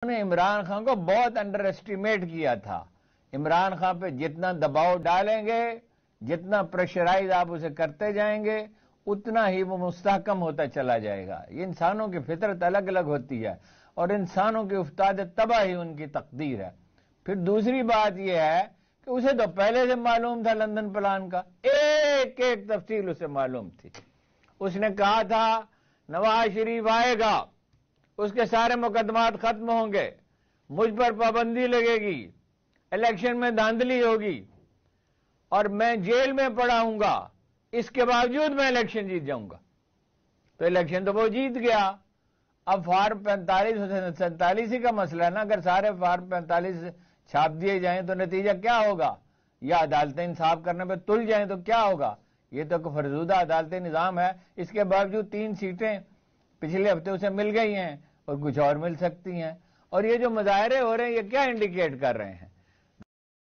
نے عمران خان کو بہت انڈر ایسٹیمیٹ کیا تھا. عمران خان پہ جتنا دباؤ ڈالیں گے، جتنا پریشرائز آپ اسے کرتے جائیں گے، اتنا ہی وہ مستحکم ہوتا چلا جائے گا. یہ انسانوں کی فطرت الگ الگ ہوتی ہے اور انسانوں کی افتاد تباہ ہی ان کی تقدیر ہے. پھر دوسری بات یہ ہے کہ اسے تو پہلے سے معلوم تھا لندن پلان کا، ایک ایک تفصیل اسے معلوم تھی. اس نے کہا تھا نواز شریف آئے گا، اس کے سارے مقدمات ختم ہوں گے، مجھ پر پابندی لگے گی، الیکشن میں دھاندلی ہوگی اور میں جیل میں پڑا ہوں گا، اس کے باوجود میں الیکشن جیت جاؤں گا. تو الیکشن تو وہ جیت گیا. اب فارم 45 ہی کا مسئلہ ہے نا. اگر سارے فارم 45 چھاپ دیے جائیں تو نتیجہ کیا ہوگا؟ یا عدالتیں انصاف کرنے پہ تل جائیں تو کیا ہوگا؟ یہ تو فرزودہ عدالتی نظام ہے. اس کے باوجود 3 سیٹیں پچھلے ہفتے اسے مل گئی ہیں اور کچھ اور مل سکتی ہیں. اور یہ جو مظاہرے ہو رہے ہیں یہ کیا انڈیکیٹ کر رہے ہیں؟